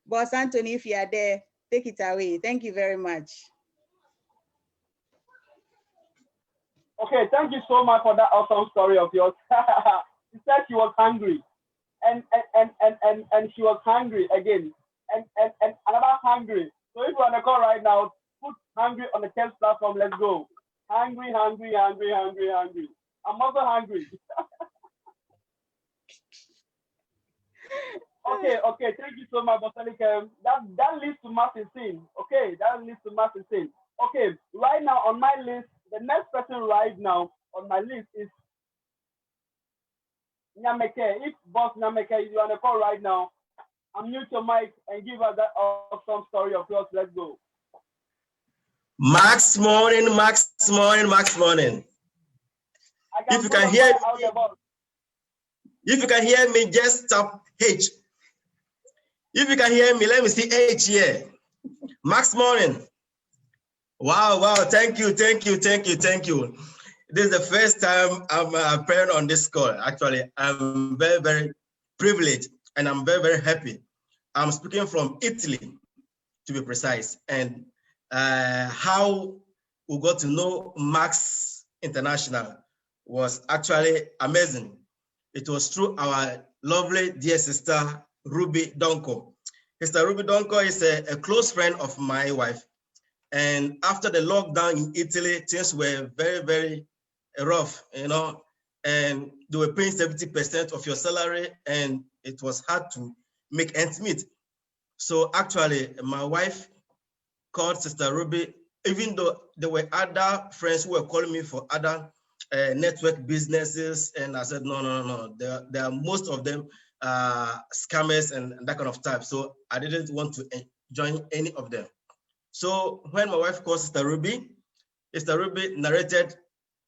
S8: Boss Anthony, if you are there, take it away. Thank you very much.
S5: Okay, thank you so much for that awesome story of yours. She said she was hungry, and she was hungry again, and another hungry. So if you're on the call right now, put hungry on the test platform. Let's go. Hungry, hungry, hungry, hungry, hungry. I'm also hungry. Okay. Thank you so much, Bosalicam. That leads to massive sin. Okay, that leads to massive sin. Okay, right now on my list, the next person right now on my list is Nyameke. If Boss Nyameke, you're on the call right now, unmute your mic and give us that awesome story of yours. Let's go.
S9: Max morning. If you can hear me, just tap H. If you can hear me, let me see H here. Max morning. Wow. Thank you. This is the first time I'm appearing on this call. Actually, I'm very, very privileged and I'm very, very happy. I'm speaking from Italy, to be precise. And how we got to know Max International was actually amazing. It was through our lovely dear sister, Ruby Donko. Sister Ruby Donko is a close friend of my wife. And after the lockdown in Italy, things were very, very rough, and they were paying 70% of your salary, and it was hard to make ends meet. So actually, my wife called Sister Ruby, even though there were other friends who were calling me for other network businesses, and I said, no. There are most of them scammers and that kind of type. So I didn't want to join any of them. So when my wife called Sister Ruby narrated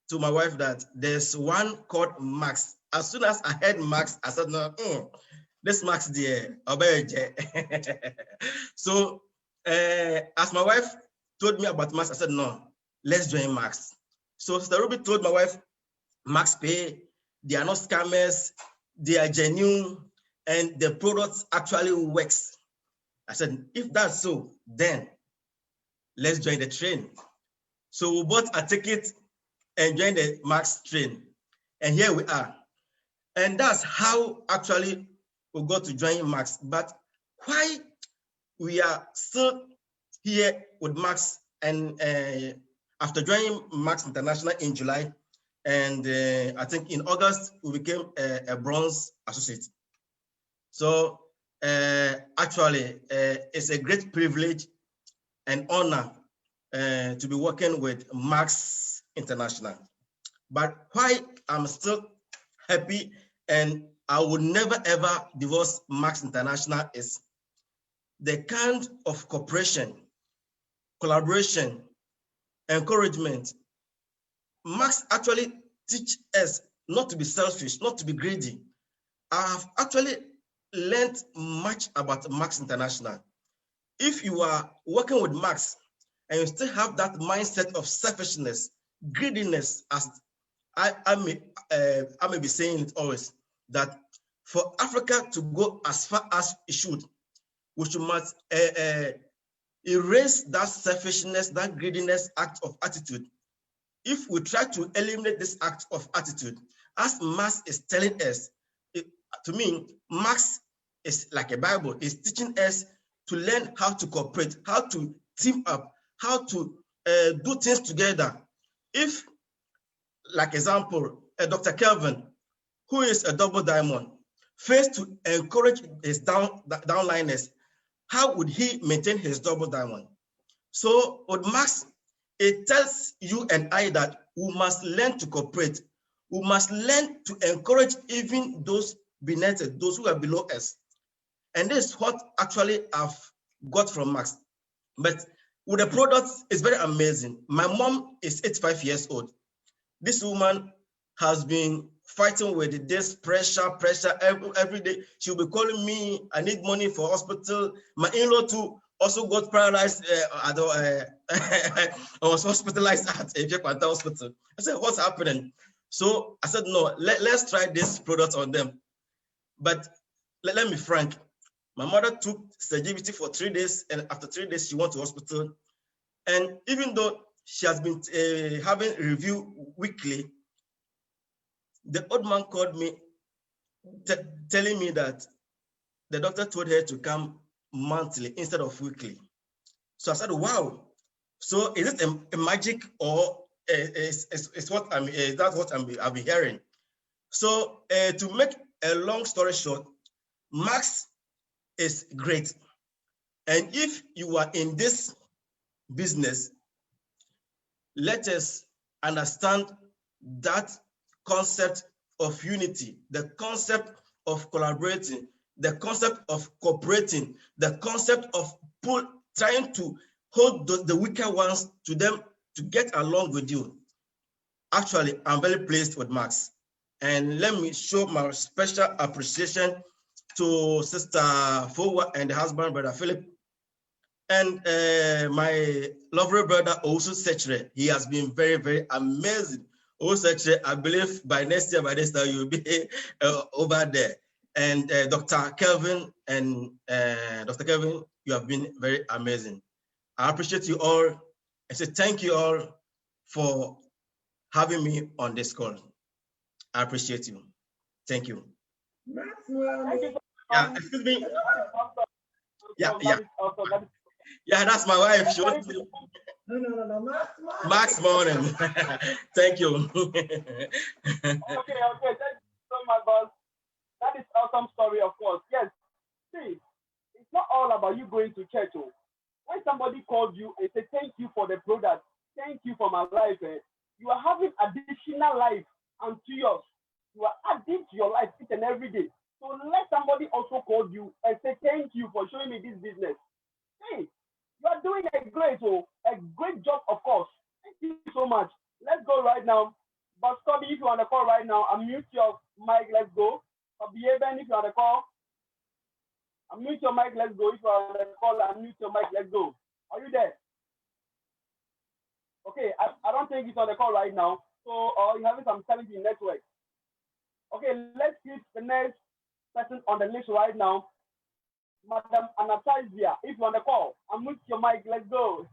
S9: to my wife that there's one called Max. As soon as I heard Max, I said, no, this Max there. So as my wife told me about Max, I said, no, let's join Max. So Sister Ruby told my wife, Max Pay, they are not scammers, they are genuine, and the product actually works. I said, if that's so, then let's join the train. So we bought a ticket and joined the Max train. And here we are. And that's how actually we got to join Max. But why we are still here with Max and after joining Max International in July, and I think in August, we became a bronze associate. So actually, it's a great privilege and honor to be working with Max International. But why I'm still happy and I would never ever divorce Max International is the kind of cooperation, collaboration, encouragement. Max actually teach us not to be selfish, not to be greedy. I have actually learned much about Max International. If you are working with Max and you still have that mindset of selfishness, greediness, as I may be saying it always, that for Africa to go as far as it should, we must erase that selfishness, that greediness act of attitude. If we try to eliminate this act of attitude, as Max is telling us, to me, Max is like a Bible. It's teaching us to learn how to cooperate, how to team up, how to do things together. If, like example, Dr. Kelvin, who is a double diamond, fails to encourage his downliners, how would he maintain his double diamond? So with Max, it tells you and I that we must learn to cooperate. We must learn to encourage even those beneath us, those who are below us. And this is what actually I've got from Max. But with the products, it's very amazing. My mom is 85 years old. This woman has been fighting with this pressure every day. She'll be calling me, I need money for hospital. My in-law too also got paralyzed. I was hospitalized at Ejek Panta Hospital. I said, what's happening? So I said, no, let's try this product on them. But let me be frank. My mother took Sergivity for 3 days, and after 3 days, she went to hospital. And even though she has been having review weekly, the old man called me, telling me that the doctor told her to come monthly instead of weekly. So I said, wow. So is it a magic, or is what that's what I've been hearing? So to make a long story short, Max is great. And if you are in this business, let us understand that concept of unity, the concept of collaborating, the concept of cooperating, the concept of trying to hold the weaker ones to them to get along with you. Actually, I'm very pleased with Max. And let me show my special appreciation to Sister Fowa and the husband, Brother Philip, and my lovely brother Osu Sechere. He has been very, very amazing. Osu Sechere, I believe by this time you'll be over there. And Dr. Kelvin and Dr. Kelvin, you have been very amazing. I appreciate you all. I say thank you all for having me on this call. I appreciate you. Thank you. Yeah, excuse me. Yeah, that's my wife. She wants to... No. Max Morning. Thank you.
S5: Okay. Thank you so much, boss. That is awesome story, of course. Yes. See, it's not all about you going to church. Oh. When somebody called you and said, thank you for the product, thank you for my life, you are having additional life unto yours. You are adding to your life each and every day. So let somebody also call you and say, thank you for showing me this business. Hey, you are doing a great job, of course. Thank you so much. Let's go right now. But Scotty, if you're on the call right now, unmute your mic, let's go. Eben, if you're on the call, unmute your mic, let's go. If you're on the call, unmute your mic, let's go. Are you there? Okay, I don't think he's on the call right now. So you're having some challenge in network. Okay, let's keep the next person on the list right now. Madam Anastasia, if you're on the call, unmute your mic, let's go.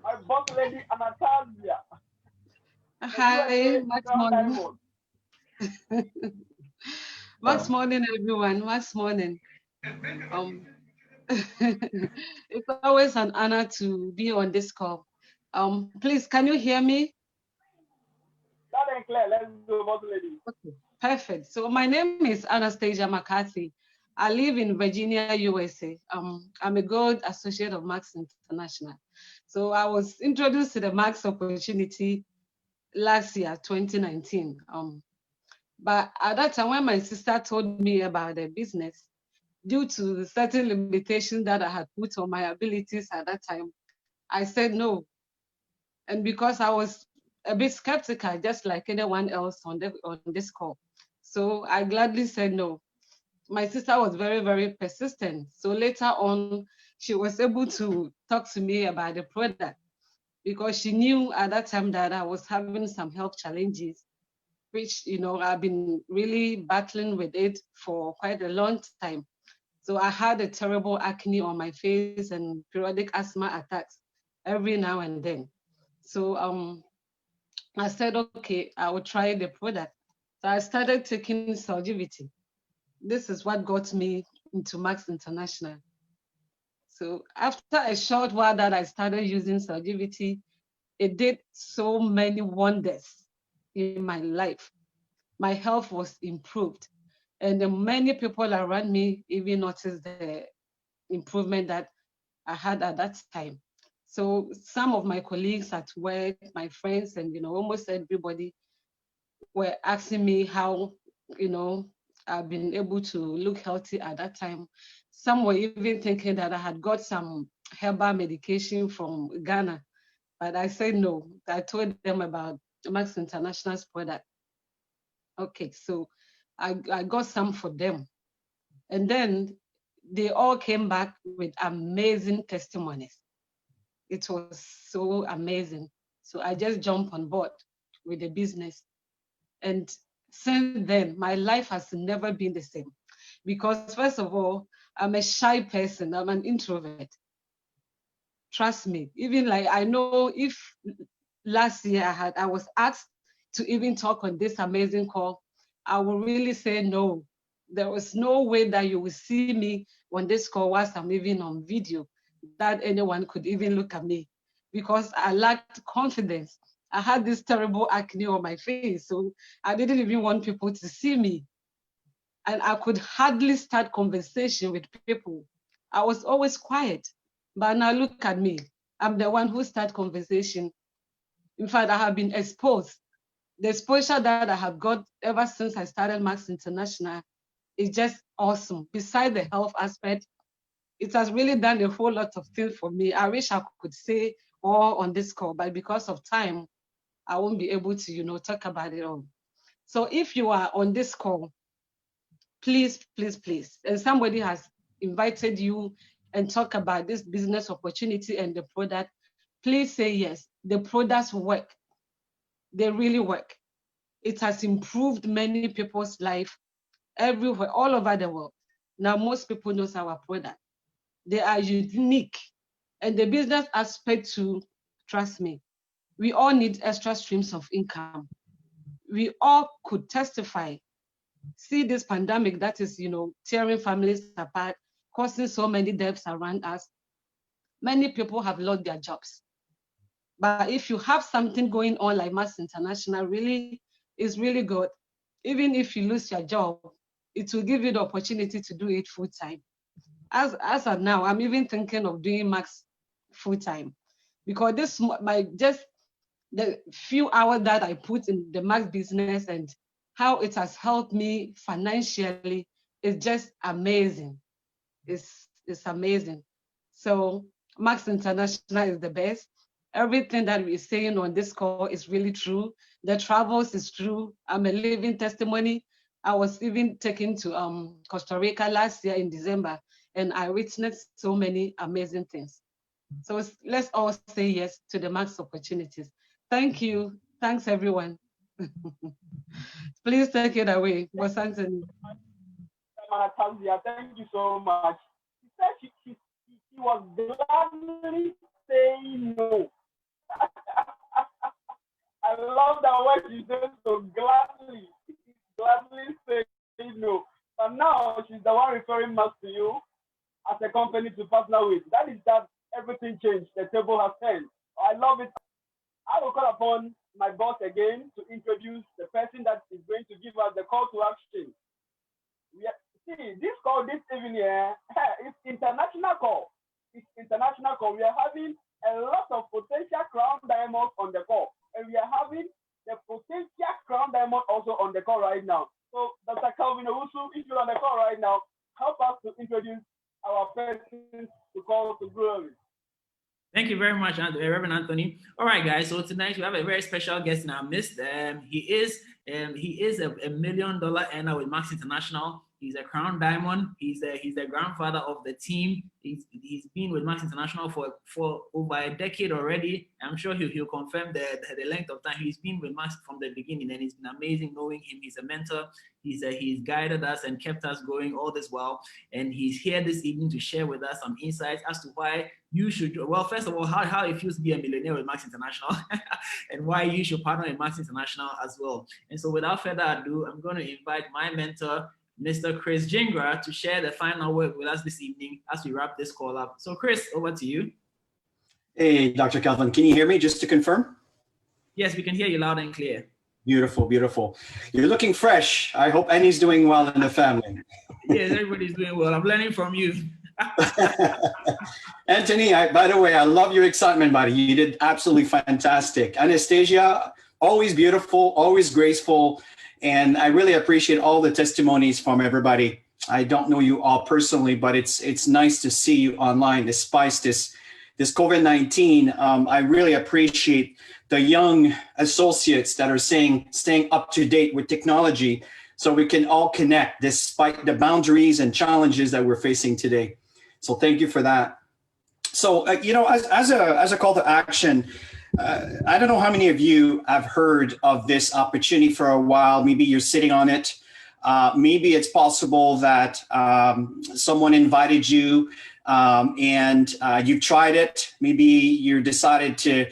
S5: My boss lady Anastasia.
S10: Hi, Max morning. Max morning, everyone. Max morning. It's always an honor to be on this call. Please, can you hear me?
S5: Loud and clear. Let's go, boss lady.
S10: Okay, perfect. So my name is Anastasia McCarthy. I live in Virginia, USA. I'm a Gold Associate of Max International. So I was introduced to the Max opportunity last year, 2019. But at that time, when my sister told me about the business, due to the certain limitations that I had put on my abilities at that time, I said no. And because I was a bit skeptical, just like anyone else on this call. So I gladly said no. My sister was very, very persistent. So later on, she was able to talk to me about the product because she knew at that time that I was having some health challenges, which, I've been really battling with it for quite a long time. So I had a terrible acne on my face and periodic asthma attacks every now and then. So I said, okay, I will try the product. So I started taking Solgivity. This is what got me into Max International. So after a short while that I started using Solgivity, it did so many wonders in my life. My health was improved. And many people around me even noticed the improvement that I had at that time. So some of my colleagues at work, my friends, and almost everybody were asking me how I've been able to look healthy at that time. Some were even thinking that I had got some herbal medication from Ghana, but I said no. I told them about Max International's product. Okay, so I got some for them. And then they all came back with amazing testimonies. It was so amazing. So I just jumped on board with the business. And since then, my life has never been the same. Because first of all, I'm a shy person, I'm an introvert. Trust me, even like I know if last year I was asked to even talk on this amazing call, I will really say no. There was no way that you will see me on this call whilst I'm even on video, that anyone could even look at me because I lacked confidence. I had this terrible acne on my face, so I didn't even want people to see me. And I could hardly start conversation with people. I was always quiet, but now look at me. I'm the one who starts conversation. In fact, I have been exposed. The exposure that I have got ever since I started Max International is just awesome. Besides the health aspect, it has really done a whole lot of things for me. I wish I could say all on this call, but because of time, I won't be able to, talk about it all. So if you are on this call, please, please, please, and somebody has invited you and talk about this business opportunity and the product, please say yes. The products work. They really work. It has improved many people's life everywhere, all over the world. Now, most people know our product. They are unique. And the business aspect too, trust me, we all need extra streams of income. We all could testify. See this pandemic that is, tearing families apart, causing so many deaths around us. Many people have lost their jobs. But if you have something going on like Max International, really is really good. Even if you lose your job, it will give you the opportunity to do it full time. As of now, I'm even thinking of doing Max full time because this just the few hours that I put in the Max business and how it has helped me financially is just amazing. It's amazing. So Max International is the best. Everything that we're saying on this call is really true. The travels is true. I'm a living testimony. I was even taken to Costa Rica last year in December, and I witnessed so many amazing things. So let's all say yes to the Max opportunities. Thank you. Thanks, everyone. Please take it away, Boss Anthony.
S5: Thank you so much. She said she was gladly saying no. I love that word she said so gladly saying no. But now she's the one referring Max to you. as a company to partner with. That is that everything changed. The table has turned. I love it. I will call upon my boss again to introduce the person that is going to give us the call to action. This call this evening is international call. It's international call. We are having a lot of potential crown diamonds on the call, and we are having the potential crown diamond also on the call right now. So, Dr. Calvin Owusu, if you're on the call right now, help us to introduce our person to call to glory.
S6: Thank you very much, Reverend Anthony. All right, guys. So tonight we have a very special guest in our midst. He is a $1 million earner with Max International. He's a crown diamond. He's the grandfather of the team. He's been with Max International for over a decade already. I'm sure he'll confirm the length of time he's been with Max from the beginning, and it's been amazing knowing him. He's a mentor. He's guided us and kept us going all this while, and he's here this evening to share with us some insights as to why you should. Well, first of all, how it feels to be a millionaire with Max International, and why you should partner with Max International as well. And so, without further ado, I'm going to invite my mentor, Mr. Chris Gingras, to share the final word with us this evening as we wrap this call up. So Chris, over to you.
S11: Hey, Dr. Calvin, can you hear me just to confirm?
S6: Yes, we can hear you loud and clear.
S11: Beautiful, beautiful. You're looking fresh. I hope Annie's doing well in the family.
S6: Yes, everybody's doing well. I'm learning from you.
S11: Anthony, by the way, I love your excitement, buddy. You did absolutely fantastic. Anastasia, always beautiful, always graceful. And I really appreciate all the testimonies from everybody. I don't know you all personally, but it's nice to see you online despite this COVID-19. I really appreciate the young associates that are staying up to date with technology so we can all connect despite the boundaries and challenges that we're facing today. So thank you for that. So, as a call to action, I don't know how many of you have heard of this opportunity for a while. Maybe you're sitting on it. Maybe it's possible that someone invited you and you've tried it. Maybe you decided to,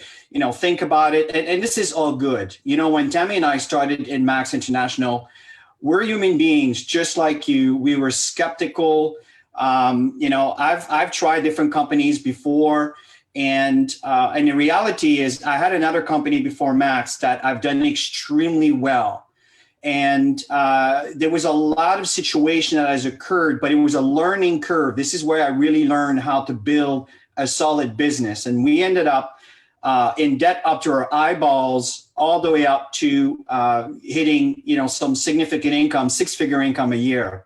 S11: think about it. And this is all good. When Tammy and I started in Max International, we're human beings just like you. We were skeptical. I've tried different companies before. And the reality is I had another company before Max that I've done extremely well. And there was a lot of situation that has occurred, but it was a learning curve. This is where I really learned how to build a solid business. And we ended up in debt up to our eyeballs, all the way up to hitting, some significant income, 6-figure income a year.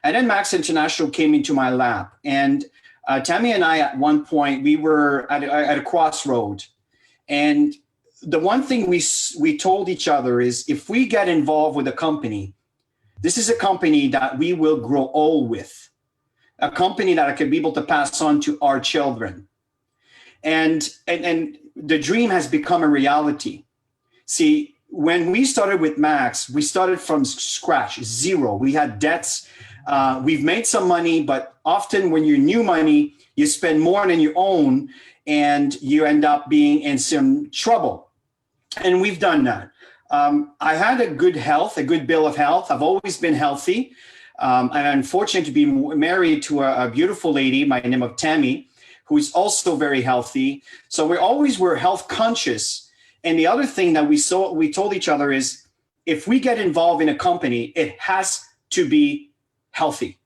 S11: And then Max International came into my lap. And Tammy and I, at one point, we were at a crossroad. And the one thing we told each other is, if we get involved with a company, this is a company that we will grow old with, a company that I could be able to pass on to our children. And the dream has become a reality. See, when we started with Max, we started from scratch, zero. We had debts. We've made some money, but often when you new money, you spend more than you own and you end up being in some trouble. And we've done that. I had a good bill of health. I've always been healthy. I'm fortunate to be married to a beautiful lady by the name of Tammy, who's also very healthy. So we always were health conscious. And the other thing that we told each other is, if we get involved in a company, it has to be healthy.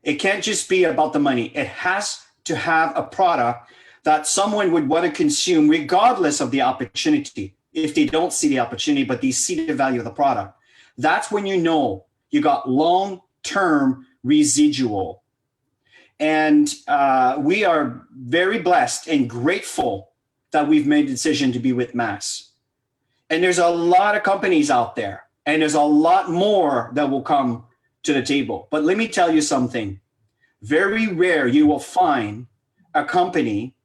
S11: It can't just be about the money. It has to have a product that someone would want to consume regardless of the opportunity. If they don't see the opportunity, but they see the value of the product, that's when you know you got long-term residual. And we are very blessed and grateful that we've made the decision to be with Max. And there's a lot of companies out there, and there's a lot more that will come to the table. But let me tell you something. Very rare you will find a company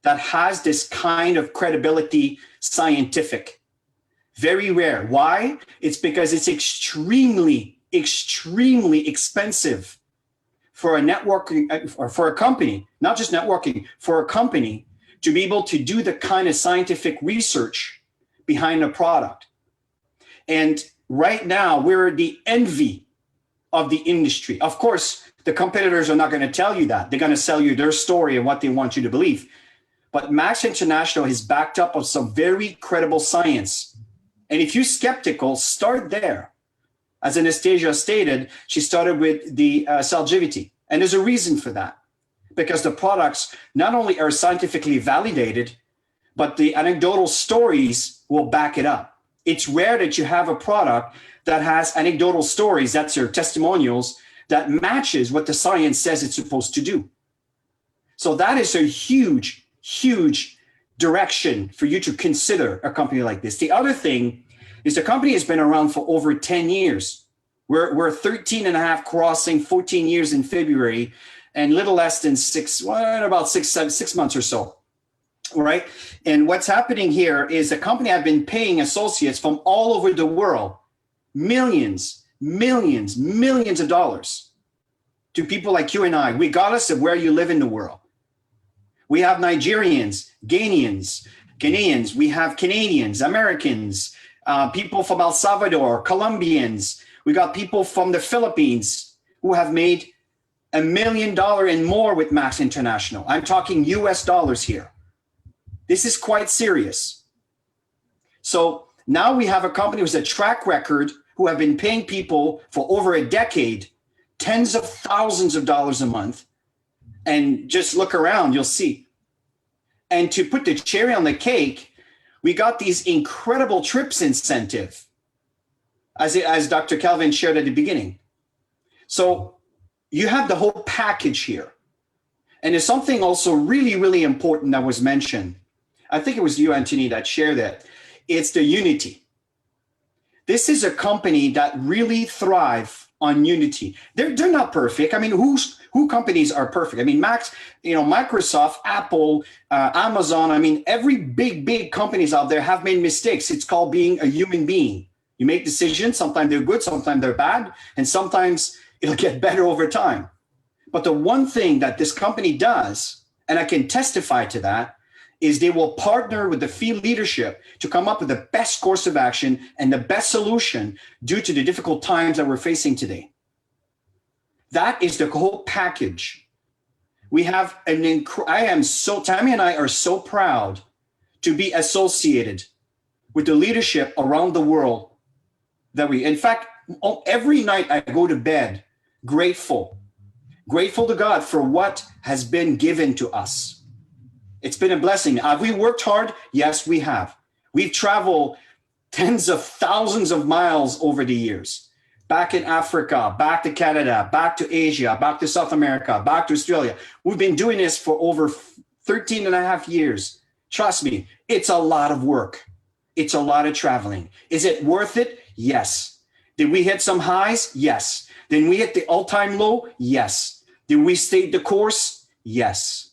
S11: that has this kind of credibility scientific. Very rare. Why? It's because it's extremely, extremely expensive for a networking, or for a company, not just networking, for a company to be able to do the kind of scientific research behind a product. And right now, we're the envy of the industry. Of course, the competitors are not going to tell you that. They're going to sell you their story and what they want you to believe. But Max International is backed up of some very credible science. And if you're skeptical, start there. As Anastasia stated, she started with the Celgivity. And there's a reason for that. Because the products not only are scientifically validated, but the anecdotal stories will back it up. It's rare that you have a product that has anecdotal stories, that's your testimonials, that matches what the science says it's supposed to do. So that is a huge, huge direction for you to consider a company like this. The other thing is the company has been around for over 10 years. We're 13 and a half crossing 14 years in February, and little less than six months or so, right? And what's happening here is the company have been paying associates from all over the world, millions of dollars to people like you and I, regardless of where you live in the world. We have Nigerians, Ghanaians, we have Canadians, Americans, people from El Salvador, Colombians. We got people from the Philippines who have made $1 million and more with Max International. I'm talking US dollars here. This is quite serious. So now we have a company with a track record who have been paying people for over a decade, tens of thousands of dollars a month. And just look around, you'll see. And to put the cherry on the cake, we got these incredible trips incentive, as Dr. Calvin shared at the beginning. So you have the whole package here. And there's something also really, really important that was mentioned. I think it was you, Anthony, that shared that. It's the unity. This is a company that really thrive on unity. They're not perfect. I mean, who companies are perfect? I mean, Max, Microsoft, Apple, Amazon. I mean, every big companies out there have made mistakes. It's called being a human being. You make decisions. Sometimes they're good, sometimes they're bad, and sometimes it'll get better over time. But the one thing that this company does, and I can testify to that, is they will partner with the field leadership to come up with the best course of action and the best solution due to the difficult times that we're facing today. That is the whole package. We have Tammy and I are so proud to be associated with the leadership around the world in fact, every night I go to bed grateful to God for what has been given to us. It's been a blessing. Have we worked hard? Yes, we have. We've traveled tens of thousands of miles over the years. Back in Africa, back to Canada, back to Asia, back to South America, back to Australia. We've been doing this for over 13 and a half years. Trust me, it's a lot of work. It's a lot of traveling. Is it worth it? Yes. Did we hit some highs? Yes. Did we hit the all-time low? Yes. Did we stay the course? Yes.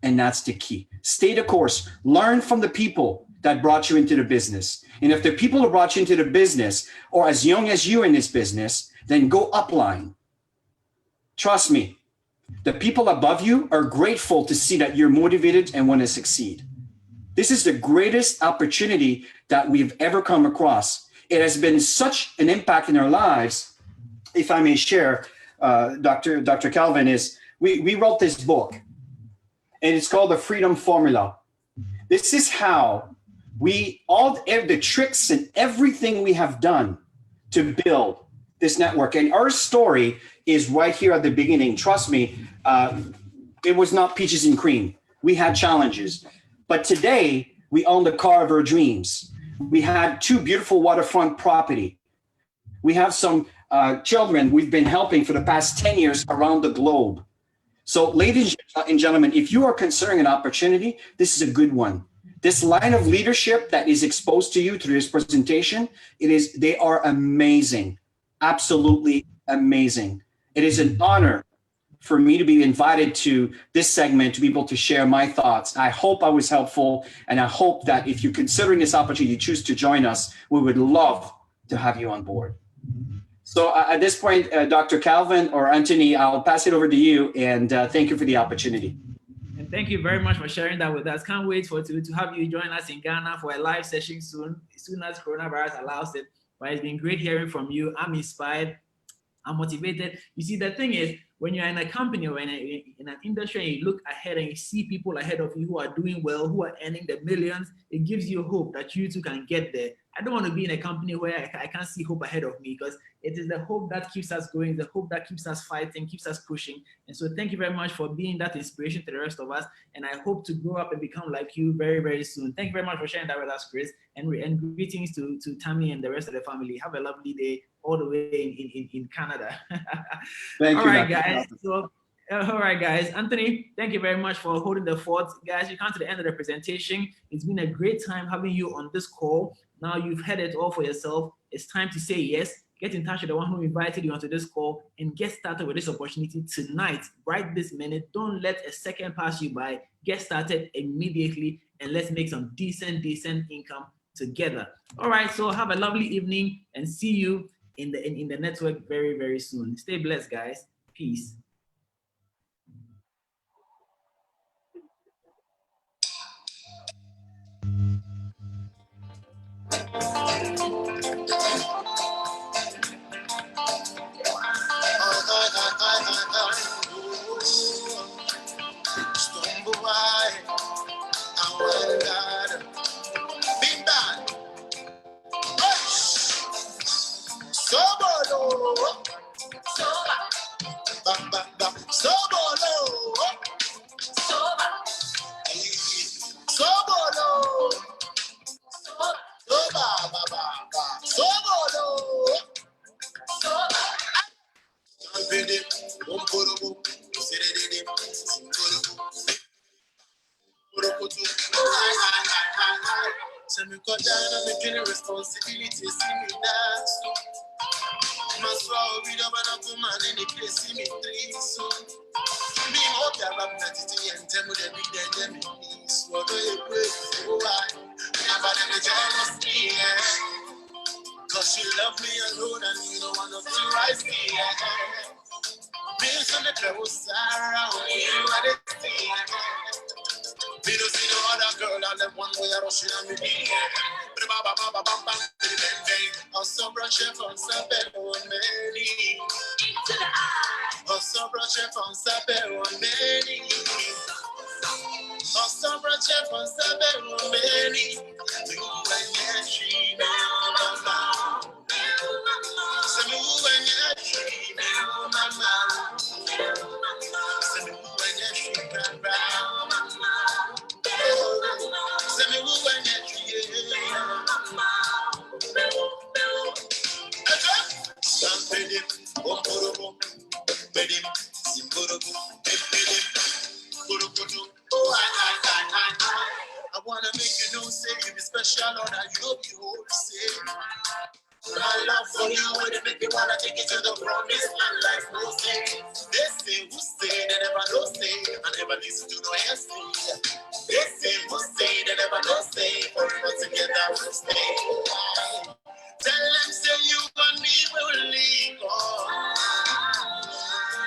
S11: And that's the key. Stay the course. Learn from the people that brought you into the business. And if the people who brought you into the business are as young as you in this business, then go upline. Trust me, the people above you are grateful to see that you're motivated and want to succeed. This is the greatest opportunity that we've ever come across. It has been such an impact in our lives. If I may share, Dr. Calvin, is we wrote this book, and it's called The Freedom Formula. This is how the tricks and everything we have done to build this network. And our story is right here at the beginning. Trust me, it was not peaches and cream. We had challenges. But today, we own the car of our dreams. We had 2 beautiful waterfront property. We have some children we've been helping for the past 10 years around the globe. So ladies and gentlemen, if you are considering an opportunity, this is a good one. This line of leadership that is exposed to you through this presentation, they are amazing, absolutely amazing. It is an honor for me to be invited to this segment to be able to share my thoughts. I hope I was helpful, and I hope that if you're considering this opportunity, you choose to join us, we would love to have you on board. So at this point, Dr. Calvin or Anthony, I'll pass it over to you, and thank you for the opportunity.
S6: And thank you very much for sharing that with us. Can't wait to have you join us in Ghana for a live session soon as coronavirus allows it. But it's been great hearing from you. I'm inspired. are motivated. You see, the thing is, when you're in a company or in an industry and you look ahead and you see people ahead of you who are doing well, who are earning the millions, it gives you hope that you too can get there. I don't want to be in a company where I can't see hope ahead of me, because it is the hope that keeps us going, the hope that keeps us fighting, keeps us pushing. And so thank you very much for being that inspiration to the rest of us. And I hope to grow up and become like you very, very soon. Thank you very much for sharing that with us, Chris. And greetings to Tammy and the rest of the family. Have a lovely day all the way in Canada.
S11: Thank you.
S6: All right, guys. So, all right, guys. Anthony, thank you very much for holding the fort. Guys, you come to the end of the presentation. It's been a great time having you on this call. Now you've heard it all for yourself. It's time to say yes. Get in touch with the one who invited you onto this call and get started with this opportunity tonight, right this minute. Don't let a second pass you by. Get started immediately and let's make some decent income together. All right, so have a lovely evening and see you in the network very, very soon. Stay blessed, guys. Peace.
S4: Responsibility, see me dance. Must swallow with a man in the place, see me three so. Me hope that I'm not and tell me that we then swallow a break. Oh, I never let me jealous me. Cause you love me alone and you don't want to rise me. Bills on the travel, Sarah, when you are the thing. Me don't see no other girl, I left one way I rush on me. I'll so brush it on Sabe on many. I'll so brush it on Sabe on many. I'll so brush it on Sabe on many. You and she now, so you and she now, mama. So you and she can round. So you and she I wanna make you know, say you be special, or that you know you hold the same. My love for you, when they make me wanna take you to the promised land like no say. They say who say, they never know say. I never listen to no answer. They say who say, they never know say. Forever together we'll stay. Tell them say you and me will leave on.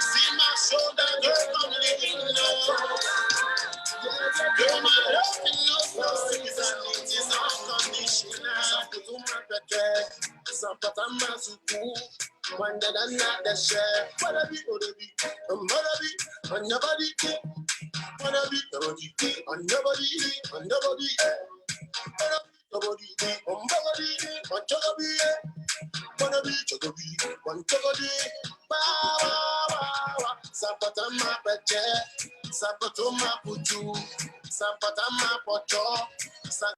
S4: See my shoulder, girl, I'm living low. Girl, my love in no season, it is unconditional. To my protect, Zapata Mazuku, one that I'm not the share. Wanna be, I'm gonna be, on nobody, wanna be, on nobody, on nobody, nobody, on nobody, on nobody, wanna be, on nobody, Zapata ma protect, Zapata ma putu, Zapata ma poto.